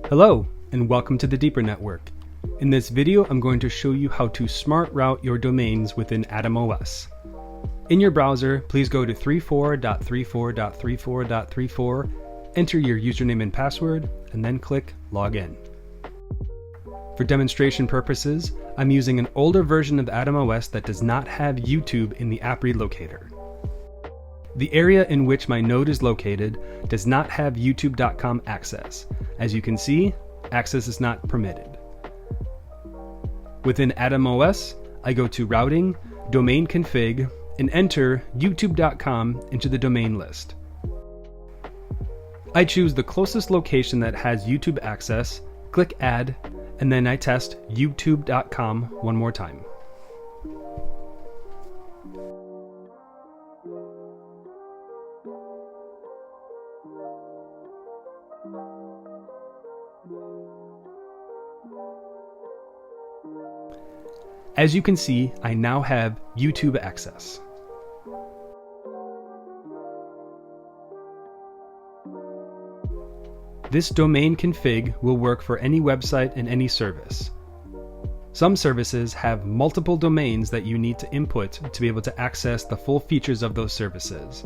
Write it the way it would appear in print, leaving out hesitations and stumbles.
Hello, and welcome to the Deeper Network. In this video, I'm going to show you how to smart route your domains within AtomOS. In your browser, please go to 34.34.34.34, enter your username and password, and then click Login. For demonstration purposes, I'm using an older version of AtomOS that does not have YouTube in the app relocator. The area in which my node is located does not have youtube.com access. As you can see, access is not permitted. Within AtomOS, I go to Routing, Domain Config, and enter youtube.com into the domain list. I choose the closest location that has YouTube access, click Add, and then I test youtube.com one more time. As you can see, I now have YouTube access. This domain config will work for any website and any service. Some services have multiple domains that you need to input to be able to access the full features of those services.